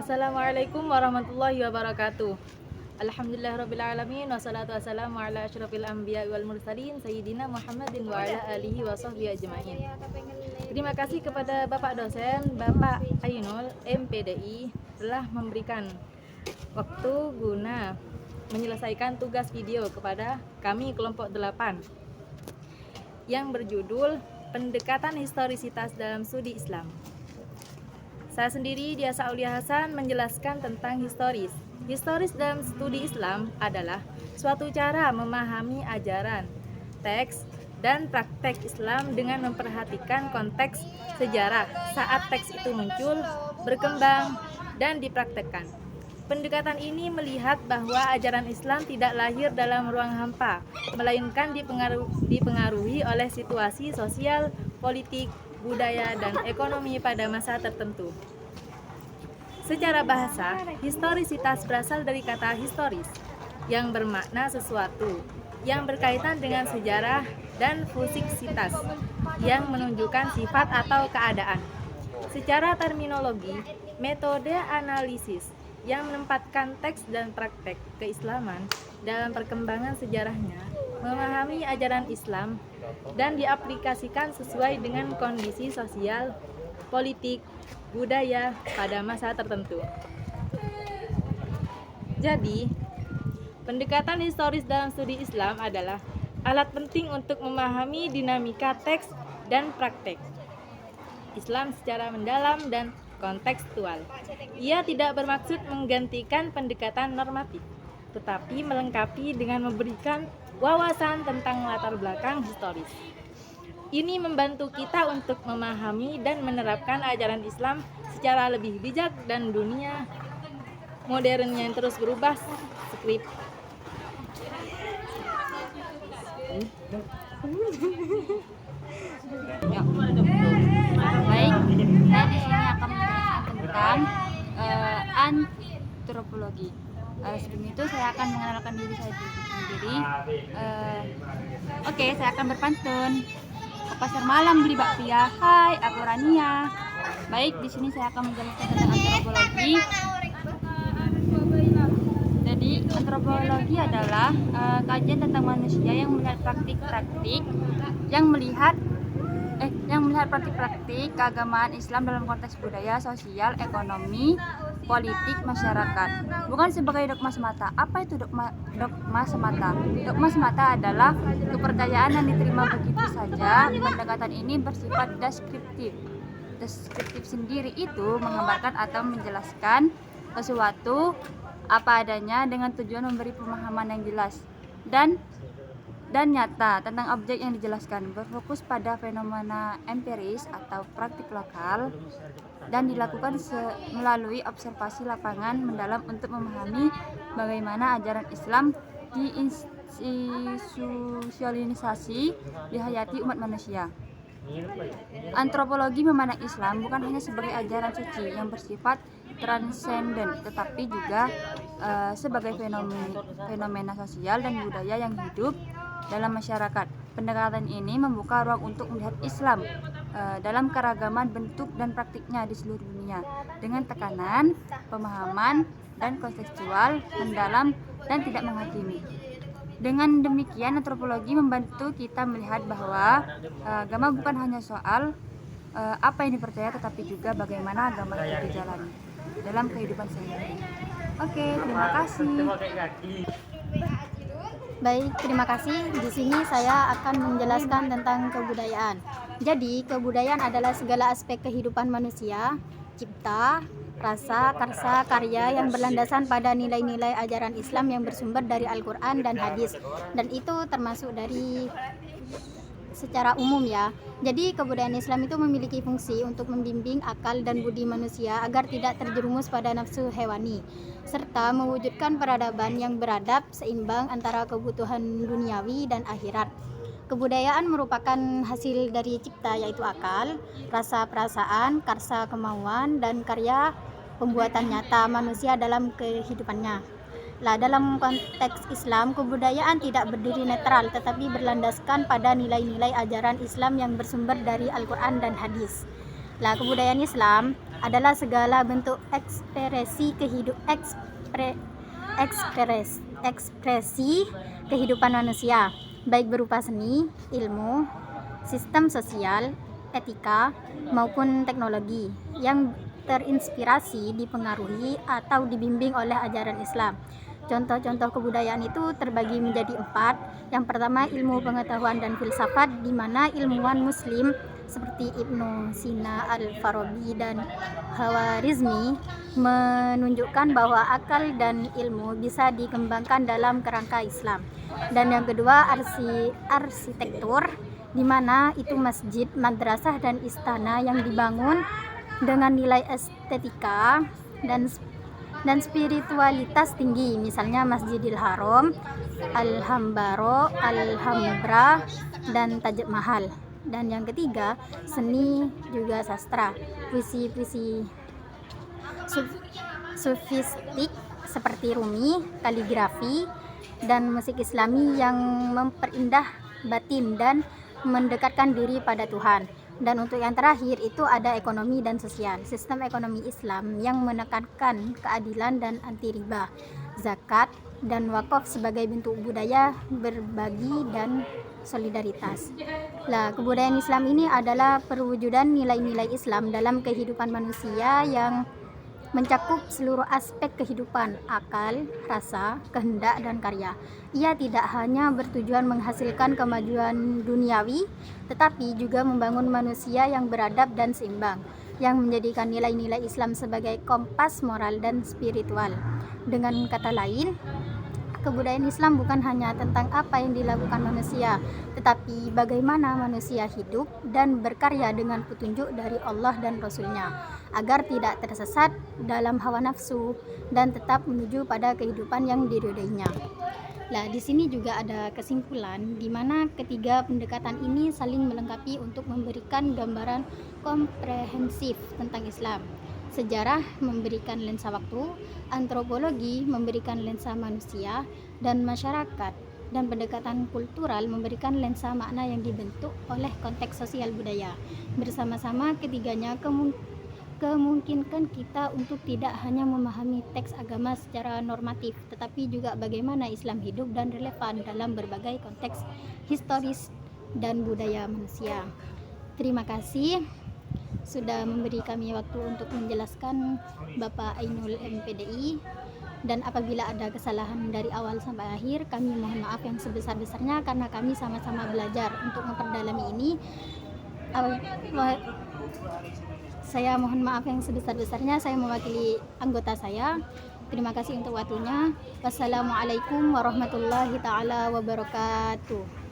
Assalamualaikum warahmatullahi wabarakatuh. Alhamdulillahirrabbilalamin. Wassalatu wassalamu ala asyrafil anbiya wal mursalin Sayyidina Muhammadin wa ala alihi wa sahbihi ajma'in. Terima kasih kepada Bapak dosen, Bapak Ainul, MPDI, telah memberikan waktu guna menyelesaikan tugas video kepada kami kelompok 8 yang berjudul Pendekatan Historisitas dalam Studi Islam. Saya sendiri, Diasa Aulia Hasan, menjelaskan tentang historis. Historis dalam studi Islam adalah suatu cara memahami ajaran, teks, dan praktek Islam dengan memperhatikan konteks sejarah saat teks itu muncul, berkembang, dan dipraktekkan. Pendekatan ini melihat bahwa ajaran Islam tidak lahir dalam ruang hampa, melainkan dipengaruhi oleh situasi sosial, politik, budaya, dan ekonomi pada masa tertentu. Secara bahasa, historisitas berasal dari kata historis, yang bermakna sesuatu, yang berkaitan dengan sejarah, dan fusiksitas, yang menunjukkan sifat atau keadaan. Secara terminologi, metode analisis yang menempatkan teks dan praktek keislaman dalam perkembangan sejarahnya, memahami ajaran Islam, dan diaplikasikan sesuai dengan kondisi sosial, politik, budaya pada masa tertentu. Jadi, pendekatan historis dalam studi Islam adalah alat penting untuk memahami dinamika teks dan praktek Islam secara mendalam dan kontekstual. Ia tidak bermaksud menggantikan pendekatan normatif, tetapi melengkapi dengan memberikan wawasan tentang latar belakang historis. Ini membantu kita untuk memahami dan menerapkan ajaran Islam secara lebih bijak dan dunia modern yang terus berubah skrip. Baik, saya di sini akan menjelaskan tentang antropologi. Sebelum itu saya akan mengenalkan diri saya sendiri. Oke, saya akan berpantun. Ke pasar malam beli bakpia. Hai, aku Rania. Baik, di sini saya akan menjelaskan tentang antropologi. Jadi, antropologi adalah kajian tentang manusia yang melihat praktik-praktik yang melihat praktik-praktik keagamaan Islam dalam konteks budaya, sosial, ekonomi, politik, masyarakat. Bukan sebagai dogma semata. Apa itu dogma semata? Dogma semata adalah kepercayaan yang diterima begitu saja. Pendekatan ini bersifat deskriptif. Deskriptif sendiri itu menggambarkan atau menjelaskan sesuatu apa adanya dengan tujuan memberi pemahaman yang jelas dan nyata tentang objek yang dijelaskan, berfokus pada fenomena empiris atau praktik lokal dan dilakukan melalui observasi lapangan mendalam untuk memahami bagaimana ajaran Islam diinstitusionalisasi di hayati umat manusia. Antropologi memandang Islam bukan hanya sebagai ajaran suci yang bersifat transenden, tetapi juga sebagai fenomena sosial dan budaya yang hidup dalam masyarakat. Pendekatan ini membuka ruang untuk melihat Islam dalam keragaman bentuk dan praktiknya di seluruh dunia dengan tekanan, pemahaman, dan kontekstual, mendalam, dan tidak menghakimi. Dengan demikian, antropologi membantu kita melihat bahwa agama bukan hanya soal apa yang dipercaya, tetapi juga bagaimana agama itu dijalani dalam kehidupan sehari-hari. Oke, terima kasih. Baik, terima kasih. Di sini saya akan menjelaskan tentang kebudayaan. Jadi, kebudayaan adalah segala aspek kehidupan manusia, cipta, rasa, karsa, karya yang berlandasan pada nilai-nilai ajaran Islam yang bersumber dari Al-Quran dan hadis. Dan itu termasuk dari secara umum ya. Jadi kebudayaan Islam itu memiliki fungsi untuk membimbing akal dan budi manusia agar tidak terjerumus pada nafsu hewani, serta mewujudkan peradaban yang beradab seimbang antara kebutuhan duniawi dan akhirat. Kebudayaan merupakan hasil dari cipta, yaitu akal, rasa perasaan, karsa kemauan, dan karya pembuatan nyata manusia dalam kehidupannya. Lah, dalam konteks Islam, kebudayaan tidak berdiri netral tetapi berlandaskan pada nilai-nilai ajaran Islam yang bersumber dari Al-Quran dan hadis. Lah, kebudayaan Islam adalah segala bentuk ekspresi kehidupan manusia, baik berupa seni, ilmu, sistem sosial, etika, maupun teknologi yang terinspirasi, dipengaruhi, atau dibimbing oleh ajaran Islam. Contoh-contoh kebudayaan itu terbagi menjadi 4. Yang pertama, ilmu pengetahuan dan filsafat, di mana ilmuwan muslim seperti Ibnu Sina, Al-Farabi, dan Khawarizmi menunjukkan bahwa akal dan ilmu bisa dikembangkan dalam kerangka Islam. Dan yang kedua, arsitektur, di mana itu masjid, madrasah, dan istana yang dibangun dengan nilai estetika dan spiritualitas tinggi, misalnya Masjidil Haram, Alhambra, dan Taj Mahal. Dan yang ketiga, seni juga sastra, puisi-puisi sufistik seperti Rumi, kaligrafi, dan musik Islami yang memperindah batin dan mendekatkan diri pada Tuhan. Dan untuk yang terakhir itu ada ekonomi dan sosial. Sistem ekonomi Islam yang menekankan keadilan dan anti riba, zakat, dan wakaf sebagai bentuk budaya berbagi dan solidaritas. Lah, kebudayaan Islam ini adalah perwujudan nilai-nilai Islam dalam kehidupan manusia yang mencakup seluruh aspek kehidupan, akal, rasa, kehendak, dan karya. Ia tidak hanya bertujuan menghasilkan kemajuan duniawi, tetapi juga membangun manusia yang beradab dan seimbang, yang menjadikan nilai-nilai Islam sebagai kompas moral dan spiritual. Dengan kata lain, kebudayaan Islam bukan hanya tentang apa yang dilakukan manusia, tetapi bagaimana manusia hidup dan berkarya dengan petunjuk dari Allah dan Rasul-Nya, agar tidak tersesat dalam hawa nafsu dan tetap menuju pada kehidupan yang diridhoinya. Nah, di sini juga ada kesimpulan di mana ketiga pendekatan ini saling melengkapi untuk memberikan gambaran komprehensif tentang Islam. Sejarah memberikan lensa waktu, antropologi memberikan lensa manusia dan masyarakat, dan pendekatan kultural memberikan lensa makna yang dibentuk oleh konteks sosial budaya. Bersama-sama ketiganya kemungkinkan kita untuk tidak hanya memahami teks agama secara normatif, tetapi juga bagaimana Islam hidup dan relevan dalam berbagai konteks historis dan budaya manusia. Terima kasih sudah memberi kami waktu untuk menjelaskan Bapak Ainul MPDI, dan apabila ada kesalahan dari awal sampai akhir, kami mohon maaf yang sebesar-besarnya karena kami sama-sama belajar untuk memperdalami ini. Saya mohon maaf yang sebesar-besarnya, saya mewakili anggota saya. Terima kasih untuk waktunya. Wassalamualaikum warahmatullahi taala wabarakatuh.